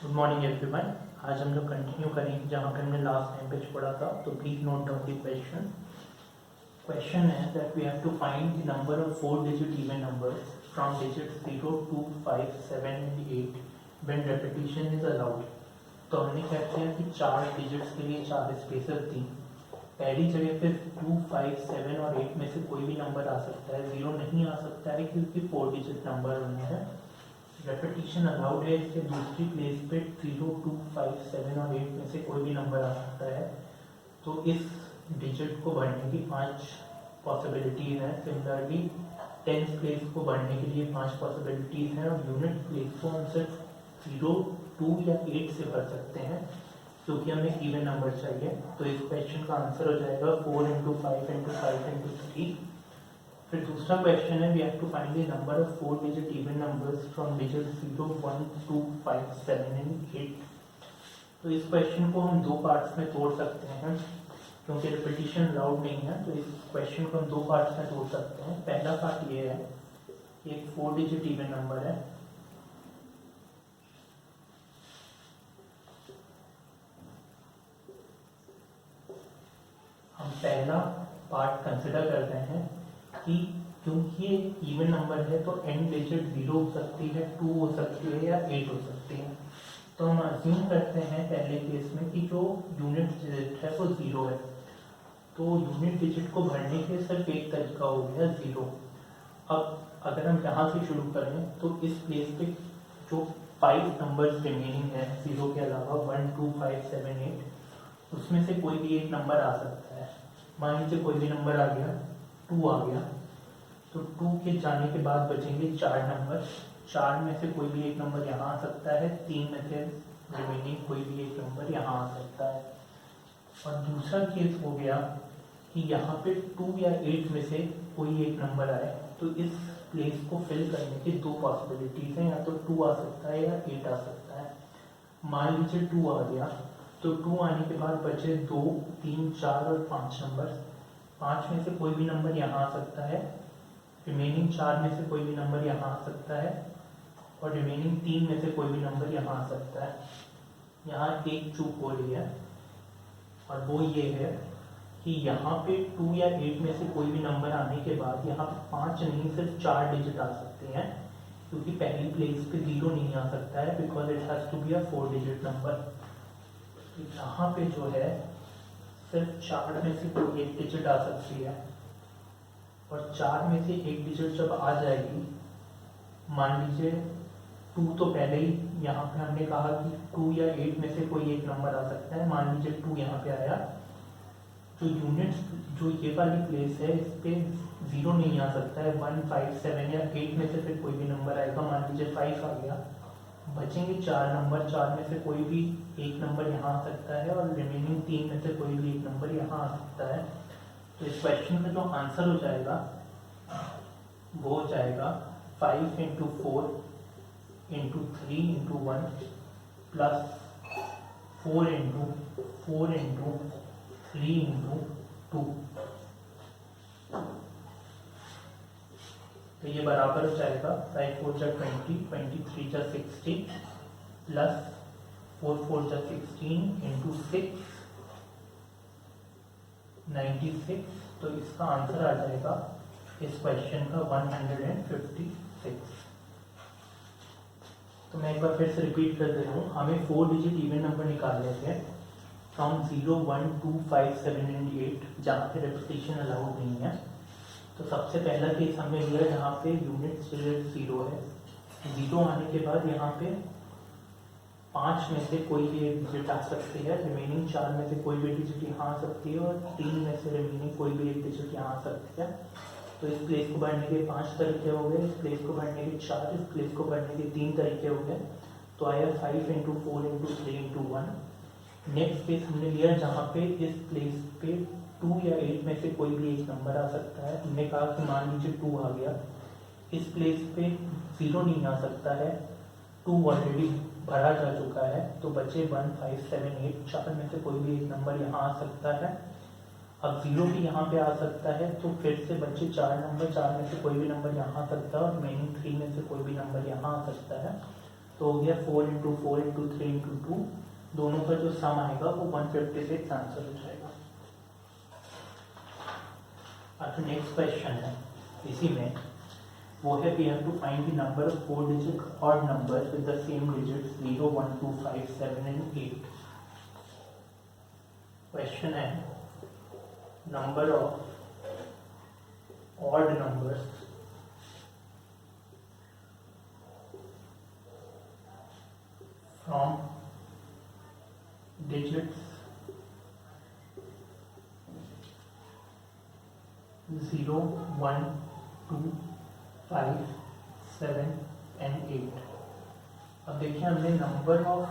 Good morning everyone. आज हम लोग कंटिन्यू करेंगे जहाँ पे हमने लास्ट टाइम पे छोड़ा था। तो please note down the question. Question है that we have to find the number of 4 digit even numbers from digit 0 2 5 7 and 8 when repetition is allowed. तो हमने क्या किया कि 4 डिजिट्स के लिए 4 स्पेसेस दी। पहली जगह पे 2 5 7 और 8 में से कोई भी नंबर आ सकता है, 0 नहीं आ सकता है क्योंकि 4 डिजिट नंबर उनमें है। रेपिटेशन अलाउड है, इसके दूसरी प्लेस पे 0 2 5 7 और 8 में से कोई भी नंबर आ सकता है। तो इस डिजिट को बढ़ने की 5 पॉसिबिलिटीज हैं। सिमिलरली 10th प्लेस को बढ़ने के लिए 5 पॉसिबिलिटीज हैं और यूनिट प्लेस को हम सिर्फ 0 2 या 8 से भर सकते हैं क्योंकि हमें इवन नंबर चाहिए। तो इस क्वेश्चन का आंसर हो जाएगा 4 × 5 × 5 × 3। फिर दूसरा क्वेश्चन है we have to find the number of 4 digit even numbers from digit 0 1 2 5 7 and 8। तो इस क्वेश्चन को हम दो पार्ट्स में तोड़ सकते हैं क्योंकि रिपीटिशन अलाउड नहीं है। तो इस क्वेश्चन को हम दो पार्ट्स में तोड़ सकते हैं। पहला पार्ट ये है, एक 4 डिजिट इवन नंबर है, हम पहला पार्ट कंसिडर करते हैं कि क्योंकि ये इवन नंबर है तो एंड डिजिट 0 हो सकती है, 2 हो सकती है या 8 हो सकती है। तो हम अज्यूम करते हैं पहले केस में कि जो यूनिट डिजिट है वो 0 है। तो यूनिट डिजिट को भरने के सिर्फ एक तरीका हो गया 0। अब अगर हम यहाँ से शुरू करें तो इस प्लेस पे जो 5 नंबर्स रिमेनिंग है 0 के अलावा 1 2 5 7 8, उसमें से कोई भी एक नंबर आ सकता है। मान लीजिए कोई भी नंबर आ गया, 2 आ गया, तो 2 के जाने के बाद बचेंगे 4 नंबर। 4 में से कोई भी एक नंबर यहाँ आ सकता है, 3 में से रिमेनिंग कोई भी एक नंबर यहाँ आ सकता है। और दूसरा केस हो गया कि यहाँ पे 2 या 8 में से कोई एक नंबर आए। तो इस प्लेस को फिल करने की दो पॉसिबिलिटीज हैं, या तो 2 आ सकता है या 8 आ सकता है। मान लीजिए 2 आ गया, तो 2 आने के बाद बचे 2 3 4 और 5 नंबर। 5 में से कोई भी नंबर यहाँ आ सकता है, रिमेनिंग 4 में से कोई भी नंबर यहाँ आ सकता है और रिमेनिंग 3 में से कोई भी नंबर यहाँ आ सकता है। यहाँ एक चूक हो रही है और वो ये है कि यहाँ पे 2 या 8 में से कोई भी नंबर आने के बाद यहाँ पे 5 नहीं सिर्फ 4 डिजिट आ सकते हैं क्योंकि पहली प्लेस पे 0 नहीं आ सकता है because it has to be a 4 digit number. यहाँ पे जो है सिर्फ 4 में से कोई एक डिजिट आ सकती है और 4 में से एक डिजिट जब आ जाएगी, मान लीजिए 2 तो पहले ही यहाँ पे हमने कहा कि 2 या 8 में से कोई एक नंबर आ सकता है। मान लीजिए 2 यहाँ पे आया, जो यूनिट्स जो ये वाली प्लेस है इस पे 0 नहीं आ सकता है। 1 5 7 या 8 में से फिर कोई भी नंबर आएगा, मान लीजिए 5 आ गया, बचेंगे 4 नंबर। 4 में से कोई भी एक नंबर यहाँ आ सकता है और रिमेनिंग 3 में से कोई भी एक नंबर यहाँ आ सकता है। तो इस क्वेश्चन का जो आंसर हो जाएगा वो हो जाएगा 5 × 4 × 3 × 1 प्लस 4 × 4 × 3 × 2। तो ये बराबर हो जाएगा 5 4 जा 20, 23 जा 60 प्लस 4 4 जा 16 × 6 96। तो इसका आंसर आ जाएगा इस क्वेश्चन का 156। तो मैं एक बार फिर से रिपीट कर दे रहा हूँ। हमें 4 डिजिट इवन नंबर निकालने थे फ्रॉम 0 1 2 5 7 एंड 8 जहाँ पे रेपिटेशन अलाउड नहीं है। तो सबसे पहला केस हमने लिया जहाँ पे यूनिट डिजिट 0 है। 0 आने के बाद यहाँ पे 5 में से कोई भी एक डिजिट आ सकती है, रिमेनिंग 4 में से कोई भी डिजिट यहाँ आ सकती है और 3 में से रिमेनिंग कोई भी एक डिजिट यहाँ आ सकती है। तो इस प्लेस को भरने के 5 तरीके हो गए, इस प्लेस को भरने के 4, इस प्लेस को भरने के 3 तरीके हो गए। तो आया 5 × 4 × 3 × 1। नेक्स्ट केस हमने लिया जहाँ पे इस प्लेस पे 2 या 8 में से कोई भी एक नंबर आ सकता है। हमने कहा कि मान लीजिए 2 आ गया, इस प्लेस पे 0 नहीं आ सकता है, 2 ऑलरेडी भरा जा चुका है। तो बचे 1 5 7 8, 4 में से कोई भी एक नंबर यहाँ आ सकता है। अब 0 भी यहाँ पे आ सकता है, तो फिर से बचे 4 नंबर। 4 में से कोई भी नंबर यहाँ आ सकता है और रिमेनिंग 3 में से कोई भी नंबर यहाँ आ सकता है। तो हो गया 4 इंटू 4 इंटू 3 इंटू 2, दोनों का जो सम आएगा वो 156 आंसर हो जाएगा। अब जो नेक्स्ट क्वेश्चन है इसी में वो है we have to find the number of 4 digit odd numbers with the same digits 0, 1, 2, 5, 7 and 8। Question है number of odd numbers from digits 0, 1, 2, 5, 7 and 8। अब देखिए हमने number of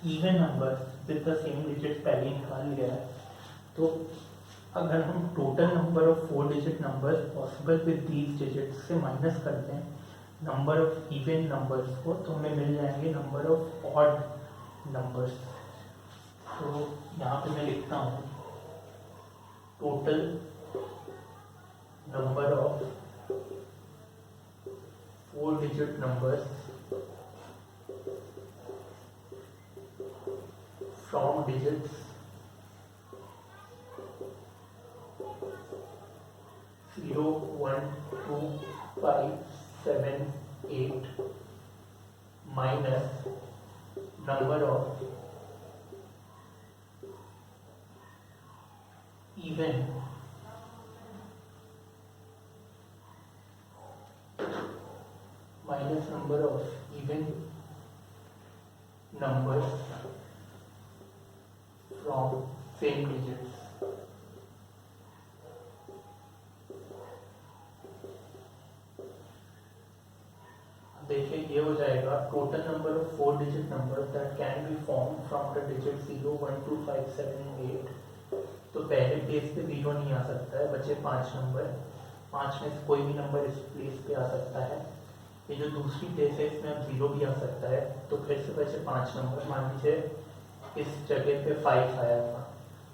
even numbers with the same digit पहले निकाल लिया है, तो अगर हम total number of 4 digit numbers possible with these digits से माइनस करते हैं नंबर ऑफ इवन नंबर्स को, तो हमें मिल जाएंगे नंबर ऑफ ऑड नंबर्स। तो यहाँ पे मैं लिखता हूँ total number of 4 digit numbers from digits 0, 1, 2, 5, 7, 8 minus number of even minus number of even numbers from same digits। देखिए ये हो जाएगा total number of 4 digit number that can B form from the digit 0, 1, 2, 5, 7 8। तो पहले place पे 0 नहीं आ सकता है, बचे 5 नंबर, 5 में से कोई भी नंबर इस प्लेस पे आ सकता है। ये जो दूसरी प्लेस है इसमें अब 0 भी आ सकता है, तो फिर से बचे 5 नंबर। मान लीजिए इस जगह पे 5 आया था,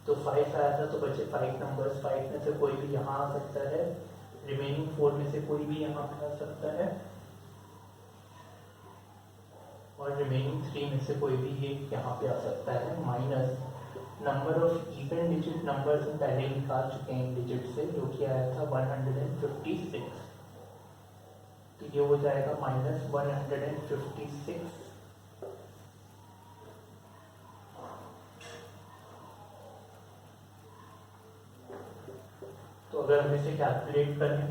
तो 5 आया था तो बचे 5 नंबर, 5 में से कोई भी यहाँ आ सकता है, रिमेनिंग 4 में से कोई भी यहाँ पे आ सकता है, और रिमेनिंग 3 में से कोई भी ये यहाँ पे आ सकता है, minus number of even digit numbers हम पहले निकाल चुके हैं डिजिट से, जो कि आया था 156। तो ये हो जाएगा माइनस 156। तो अगर हम इसे कैलकुलेट करें,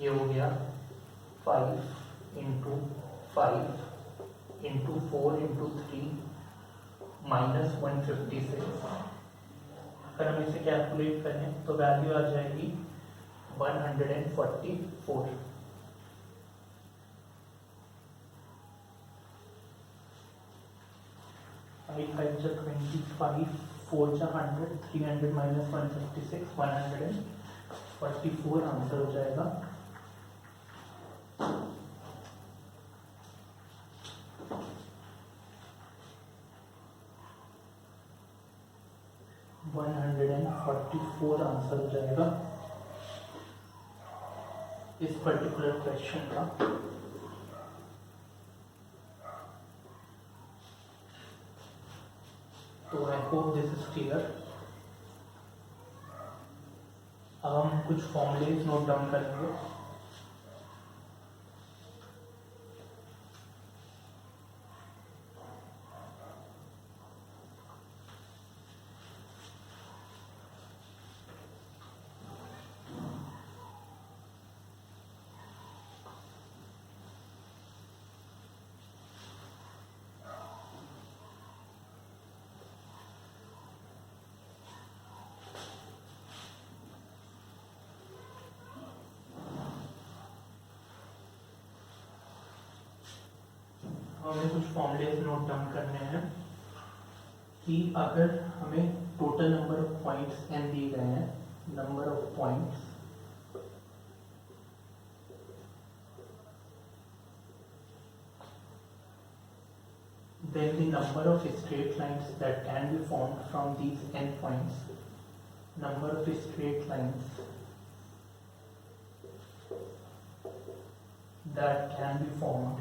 ये हो गया 5 इंटू 5 इंटू 4 इंटू 3 माइनस 156। अगर हम इसे कैलकुलेट करें तो वैल्यू आ जाएगी 144। फाइव 25, 4 100, 300 माइनस 156, 144 आंसर हो जाएगा। आंसर हो जाएगा इस पर्टिकुलर क्वेश्चन का। तो I hope this is clear. अब हम कुछ फॉर्मूलेज नोट डाउन करेंगे। हमें कुछ फॉर्मूलेज नोट डाउन करने हैं कि अगर हमें total number of points n दिए गए हैं, number of points then the number of straight lines that can be formed from these n points, number of straight lines that can be formed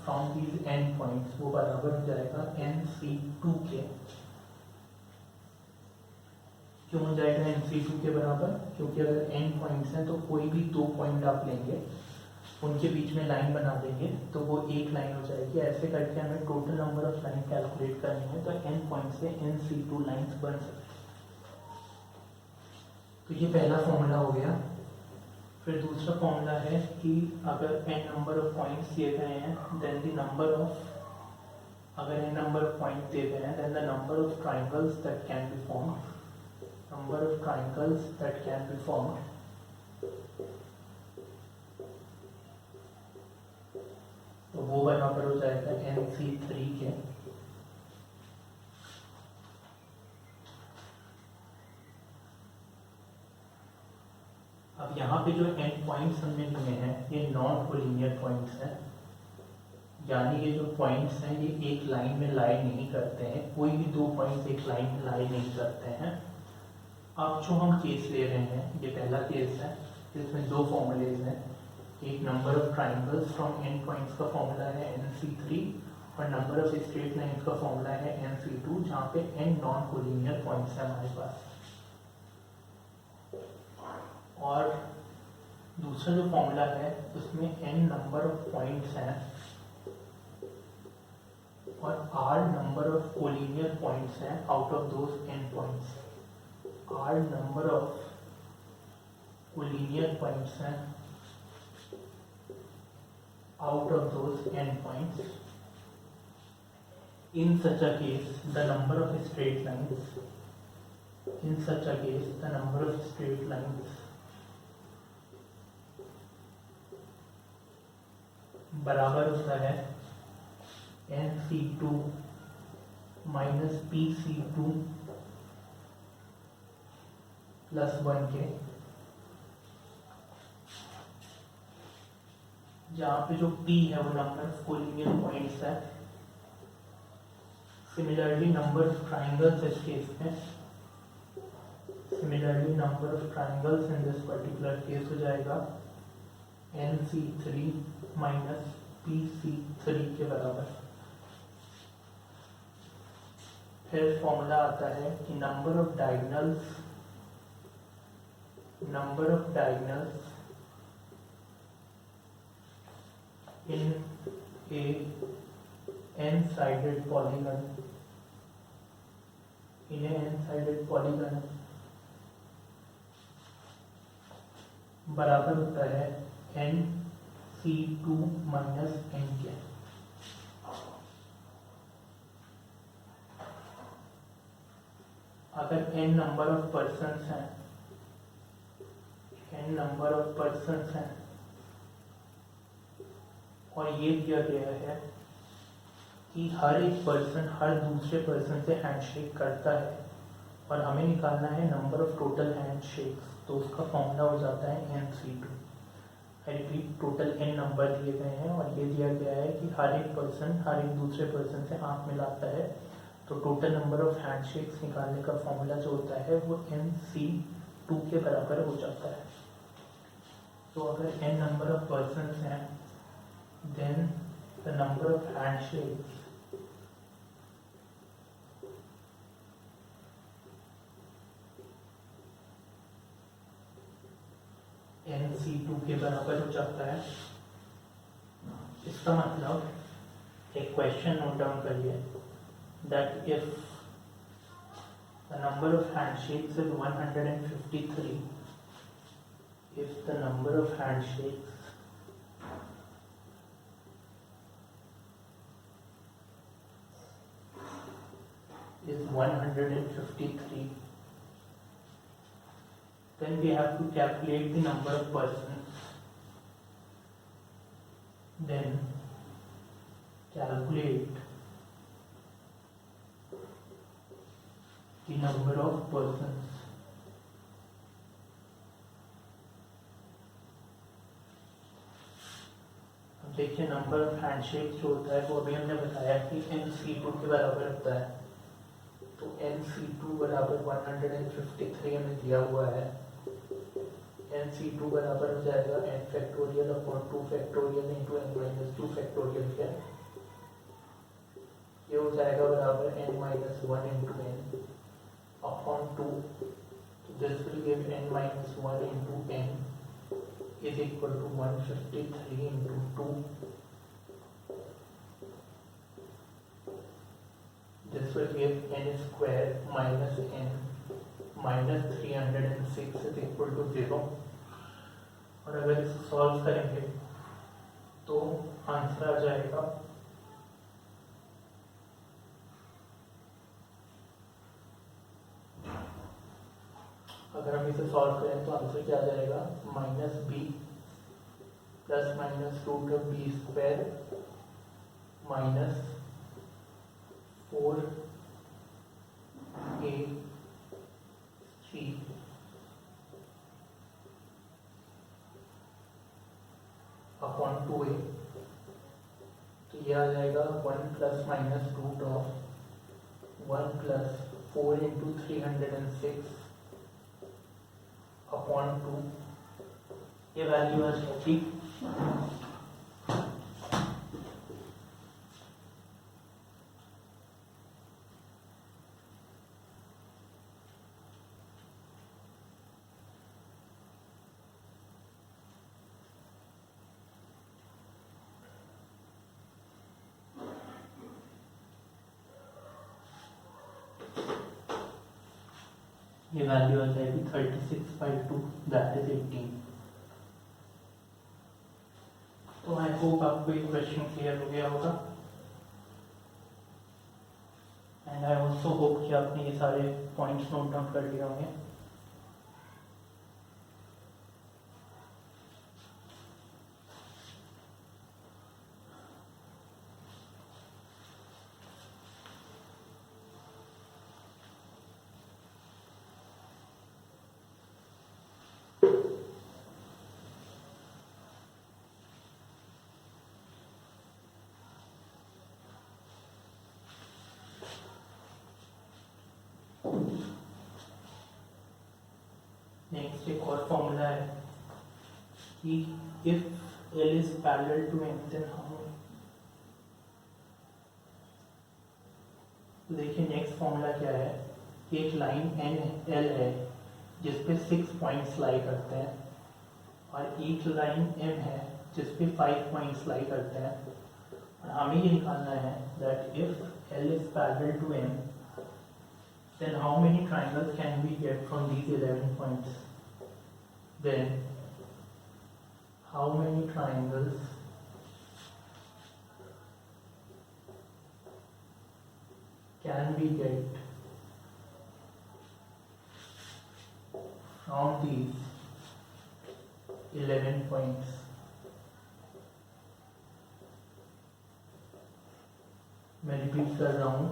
from these n points वो बराबर हो जाएगा NC2 के। क्यों हो जाएगा NC2 के बराबर? क्योंकि अगर n पॉइंट्स हैं तो कोई भी 2 पॉइंट आप लेंगे, उनके बीच में लाइन बना देंगे तो वो एक लाइन हो जाएगी। ऐसे करके हमें total number of line calculate करनी है, तो n पॉइंट से NC2 लाइन्स बन सकती है। तो ये पहला फॉर्मूला हो गया। फिर दूसरा फॉर्मूला है कि अगर n नंबर ऑफ पॉइंट्स दिए गए हैं देन द नंबर ऑफ, अगर n नंबर ऑफ पॉइंट दिए गए हैं then the number of triangles that can be formed, number of triangles that can be formed, तो वो बराबर हो जाएगा NC3 के। अब यहाँ पे जो n पॉइंट्स हमने लिए हैं ये नॉन कोलिनियर पॉइंट्स हैं, यानी ये जो पॉइंट्स हैं ये एक लाइन में लाई नहीं करते हैं, कोई भी 2 पॉइंट्स एक लाइन में लाई नहीं करते हैं। अब जो हम केस ले रहे हैं ये पहला केस है जिसमें 2 फॉर्मूलेज हैं। एक number of triangles from n points का फॉर्मूला है NC3 और नंबर ऑफ स्ट्रेट लाइन्स का फॉर्मूला है NC2, जहाँ पे n नॉन कोलिनियर पॉइंट्स हैं हमारे पास। और दूसरा जो फॉर्मूला है उसमें n नंबर ऑफ पॉइंट्स हैं और r number of collinear points हैं out of those n points. r number of collinear points हैं out of those n points. In such a case, the number of straight lines, in such a case, the number of straight lines बराबर होता है NC2 minus PC2 plus 1 के, जहाँ पे जो P है वो नंबर ऑफ कोलिनियर पॉइंट्स है। सिमिलरली नंबर ऑफ ट्राइंगल्स इस केस में, similarly number of triangles in this particular case हो जाएगा NC3 माइनस PC3 के बराबर। फिर फॉर्मूला आता है कि number of diagonals in a n-sided polygon, in a n-sided polygon बराबर होता है NC2 माइनस n के। अगर n नंबर ऑफ पर्सन्स हैं, n नंबर ऑफ पर्सन्स हैं और ये दिया गया है कि हर एक पर्सन हर दूसरे पर्सन से हैंडशेक करता है और हमें निकालना है नंबर ऑफ टोटल हैंडशेक्स, तो उसका फॉर्मूला हो जाता है NC2। I repeat, total n number दिए गए हैं और ये दिया गया है कि हर एक पर्सन हर एक दूसरे पर्सन से हाथ मिलाता है, तो टोटल नंबर ऑफ हैंडशेक्स निकालने का फॉर्मूला जो होता है वो NC2 के बराबर हो जाता है। तो अगर n नंबर ऑफ पर्सन्स हैं then the number of handshakes NC2 के बराबर हो जाता है। इसका मतलब एक क्वेश्चन नोट डाउन करिए, that if the number of handshakes is 153, if the number of handshakes is 153, then we have to calculate the number of persons. Then calculate the number of persons. अब देखिए number of handshake जो होता है वो अभी हमने बताया कि NC2 के बराबर होता है, तो NC2 बराबर 153 हमें दिया हुआ है। NC2 बराबर हो जाएगा n factorial upon 2 factorial into n minus 2 factorial है। ये हो जाएगा बराबर n minus 1 into n upon 2। This will give n minus 1 into n is equal to 153 into 2. This will give n square minus n minus 306 is equal to 0. और अगर इसे solve करेंगे तो आंसर आ जाएगा अगर हम इसे सॉल्व करें तो आंसर क्या आ जाएगा minus b plus minus root of b square minus 4ac upon 2a। तो यह आ जाएगा 1 plus minus root of 1 plus 4 into 306 upon 2। ये वैल्यू आ जाएगी ये वैल्यू आ जाएगी 36/2 दैट इज 18। तो आई होप आपको ये क्वेश्चन क्लियर हो गया होगा एंड आई ऑल्सो होप कि आपने ये सारे पॉइंट्स नोट डाउन कर लिए होंगे। नेक्स्ट एक और फॉर्मूला है कि if L is parallel to M then how. तो देखिए नेक्स्ट फॉर्मूला क्या है कि एक लाइन NL है जिसपे 6 पॉइंट्स लाई करते हैं और एक लाइन M है जिसपे 5 पॉइंट्स लाई करते हैं और हमें ये निकालना है that if L is parallel to M then how many triangles can we get from these 11 points? Then how many triangles can we get from these 11 points? मैं रिपीट कर रहा हूँ,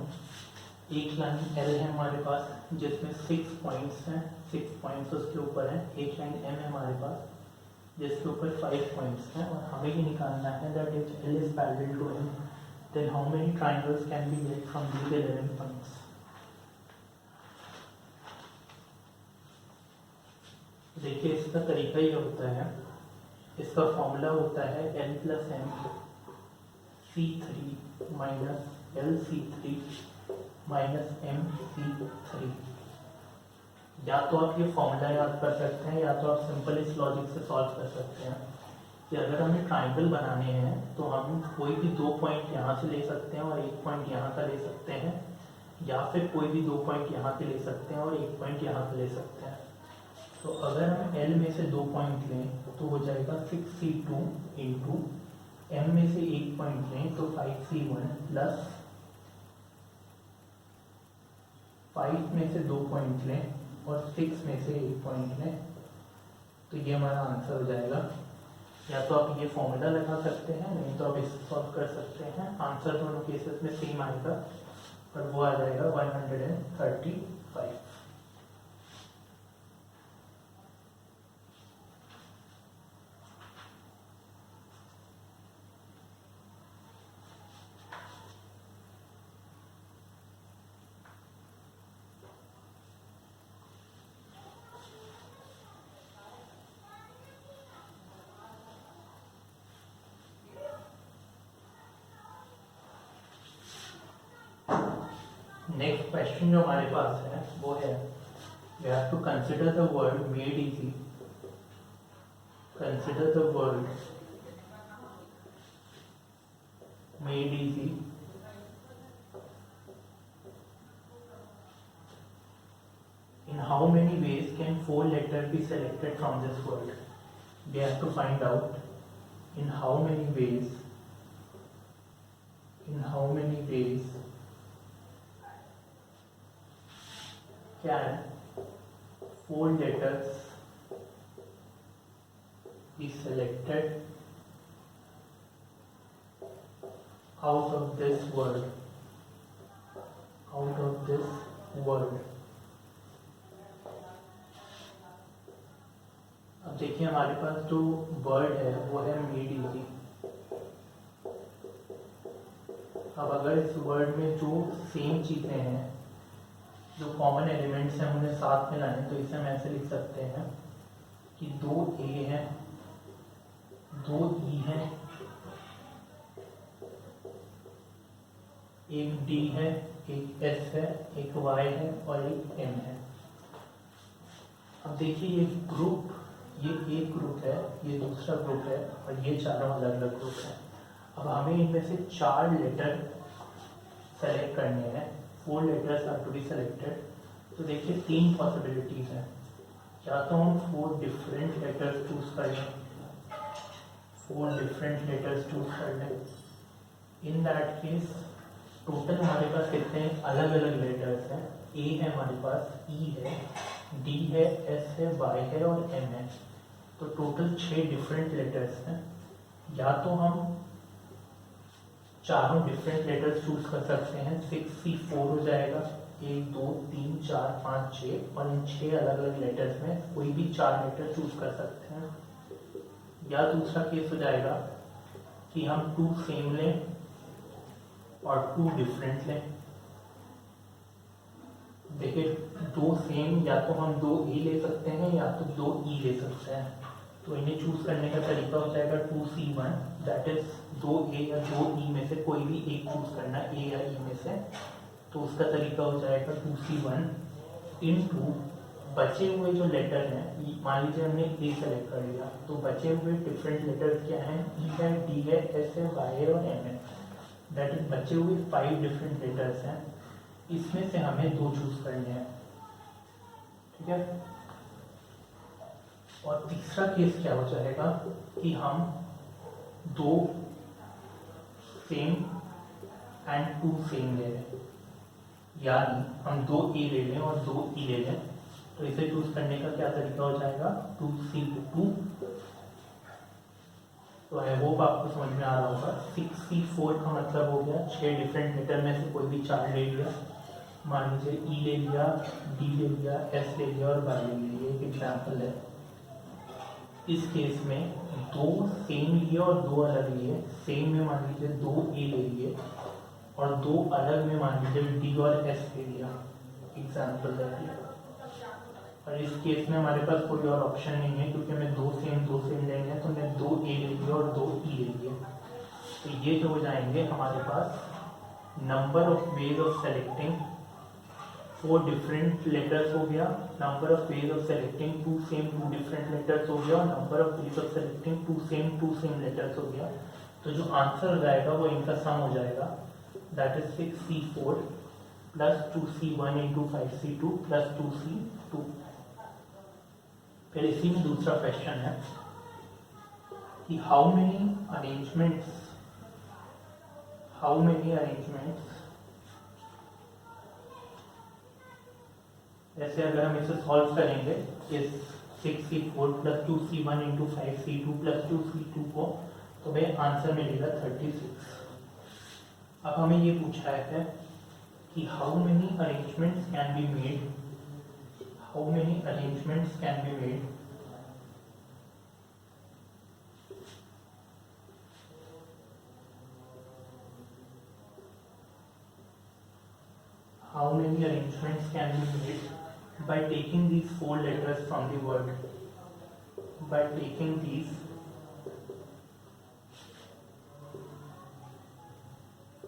एक लाइन L है हमारे पास जिसमें 6 पॉइंट्स हैं, 6 points उसके ऊपर हैं। एक लाइन M है हमारे पास जिसके ऊपर 5 पॉइंट्स हैं और हमें ये निकालना है that if L is parallel to M then how many triangles can we get from these 11 points? देखिए इसका तरीका ये होता है, इसका फॉर्मूला होता है L plus M C3 minus LC3 minus MC3। या तो आप ये फॉर्मूला याद कर सकते हैं या तो आप सिंपल इस लॉजिक से सॉल्व कर सकते हैं कि अगर हमें ट्राइंगल बनाने हैं तो हम कोई भी 2 पॉइंट यहाँ से ले सकते हैं और 1 पॉइंट यहाँ का ले सकते हैं, या फिर कोई भी 2 पॉइंट यहाँ के ले सकते हैं और 1 पॉइंट यहाँ का ले सकते हैं। तो अगर हम L में से 2 पॉइंट लें तो हो जाएगा 6C2 इंटू M में से 1 पॉइंट लें तो 5C1 प्लस 5 में से 2 पॉइंट लें और 6 में से 1 पॉइंट लें तो ये हमारा आंसर हो जाएगा। या तो आप ये फॉर्मूला लगा सकते हैं, नहीं तो आप इसे सॉल्व कर सकते हैं। आंसर दोनों केसेस में सेम आएगा और वो आ जाएगा 135। नेक्स्ट क्वेश्चन जो हमारे पास है वो है we have to consider the word made easy, consider the word made easy in how many ways can 4 letters be selected from this word. We have to find out in how many ways can 4 letters be selected out of this word, अब देखिए हमारे पास जो word है वो है made easy. अब अगर इस वर्ड में जो सेम चीज़ें हैं, जो कॉमन एलिमेंट्स हैं, उन्हें साथ में लाएं तो इसे हम ऐसे लिख सकते हैं कि 2 ए हैं, 2 ई हैं, एक डी है, एक एस है, एक वाई है और एक एम है। अब देखिए ये ग्रुप, ये एक ग्रुप है, ये दूसरा ग्रुप है और ये चारों अलग अलग ग्रुप है। अब हमें इनमें से 4 लेटर सेलेक्ट करने हैं, 4 letters are to be selected. तो देखिए 3 पॉसिबिलिटीज हैं, या तो हम 4 डिफरेंट लेटर्स चूज कर लें, 4 डिफरेंट लेटर्स चूज कर लें। इन दैट केस टोटल हमारे पास कितने अलग अलग लेटर्स हैं, ए है हमारे पास, ई है, डी है, एस है, वाई है और एम है। तो टोटल 6 डिफरेंट लेटर्स हैं। या तो हम चारों डिफरेंट लेटर्स चूज कर सकते हैं, 6C4 हो जाएगा, 1 2 3 4 5 6, और इन 6 अलग अलग लेटर्स में कोई भी 4 लेटर चूज कर सकते हैं। या दूसरा केस हो जाएगा कि हम 2 सेम लें और 2 डिफरेंट लें। देखिए 2 सेम, या तो हम 2 ए ले सकते हैं या तो 2 ई ले सकते हैं। तो इन्हें चूज करने का तरीका हो जाएगा 2C1, दैट इज 2 ए या 2 ई में से कोई भी एक चूज करना, ए या ई में से। तो उसका तरीका हो जाएगा 2C1 इनटू बचे हुए जो लेटर हैं, मान लीजिए हमने ए सेलेक्ट कर लिया, तो बचे हुए डिफरेंट लेटर क्या हैं, ई है, डी है, एस है, वाई है और एम है। दैट इज बचे हुए 5 डिफरेंट लेटर्स हैं, इसमें से हमें 2 चूज करने हैं, ठीक है। और तीसरा केस क्या हो जाएगा कि हम 2 सेम एंड 2 सेम ले लें, यानी हम 2 ए ले लें और 2 ई ले लें। तो इसे चूज करने का क्या तरीका हो जाएगा, 2C2। तो आई होप आपको समझ में आ रहा होगा। 6C4 का मतलब हो गया 6 डिफरेंट लेटर में से कोई भी 4 ले लिया, मान लीजिए ई ले लिया, डी ले लिया, एस ले लिया और वाई ले लिया, एक एग्जाम्पल है। इस केस में 2 सेम लिए और 2 अलग लिए। सेम में मान लीजिए 2 ए ले लिए और 2 अलग में मान लीजिए डी और एस ले लिया, एग्जाम्पल है। और इस केस में हमारे पास कोई और ऑप्शन नहीं है, क्योंकि हमें 2 सेम लेंगे, तो हमने 2 ए ले लिए और 2 ई ले लिए। तो ये जो हो जाएंगे हमारे पास number of ways of selecting 4 different letters हो गया, number of ways of selecting 2 same 2 different letters हो गया, और number of ways of selecting 2 same letters हो गया। तो जो आंसर हो जाएगा वो इनका सम हो जाएगा, that is 6C4 plus 2C1 into 5C2 plus 2C2। फिर इसी में दूसरा क्वेश्चन है कि हाउ मेनी अरेंजमेंट्स जैसे अगर हम इसे सॉल्व करेंगे इस 6C4 plus 2C1 into 5C2 plus 2C2 को, तो हमें आंसर मिलेगा 36। अब हमें ये पूछा है कि how many arrangements can be made by taking these 4 letters from the word, by taking these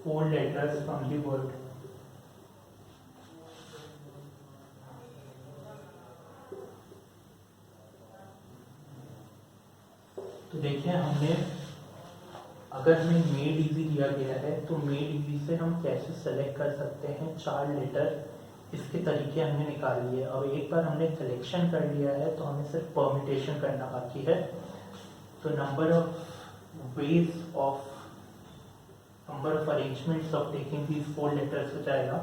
4 letters from the word. तो देखिए हमने, अगर हमें मेड इजी दिया गया है तो मेड इजी से हम कैसे सेलेक्ट कर सकते हैं 4 लेटर, इसके तरीके हमने निकाल लिए। और एक बार हमने सिलेक्शन कर लिया है तो हमें सिर्फ परम्यूटेशन करना बाकी है। तो number of arrangements of taking these 4 letters हो जाएगा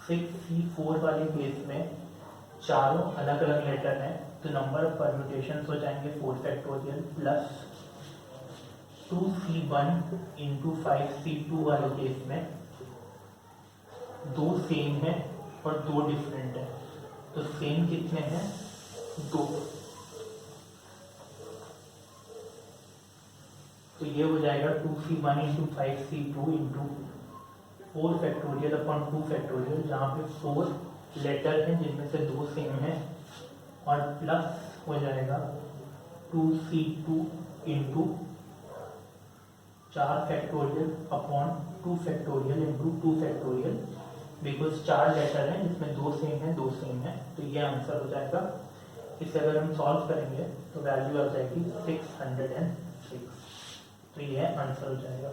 6C4 वाले केस में चारों अलग अलग लेटर हैं, तो नंबर ऑफ परम्यूटेशन हो जाएंगे 4 factorial plus 2C1 into 5C2 वाले केस में 2 सेम है और 2 डिफरेंट है। तो सेम कितने हैं? 2। तो ये हो जाएगा 2C1 into 5C2 into 4 factorial upon 2 factorial, जहाँ पे 4 लेटर हैं जिनमें से 2 सेम है, और प्लस हो जाएगा 2C2 into 4 factorial upon 2 factorial into 2 factorial, because 4 letter हैं जिसमें 2 सेम है 2 सेम है। तो ये आंसर हो जाएगा। इसे अगर हम सॉल्व करेंगे तो वैल्यू आ जाएगी 606। तो ये आंसर हो जाएगा।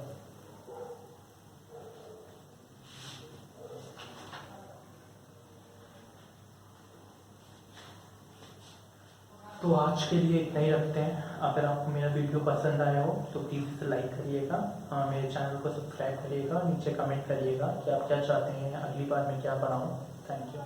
तो आज के लिए इतना ही रखते हैं। अगर आपको मेरा वीडियो पसंद आया हो तो प्लीज़ इसे लाइक करिएगा, मेरे चैनल को सब्सक्राइब करिएगा, नीचे कमेंट करिएगा कि आप क्या चाहते हैं अगली बार मैं क्या बनाऊं। Thank you.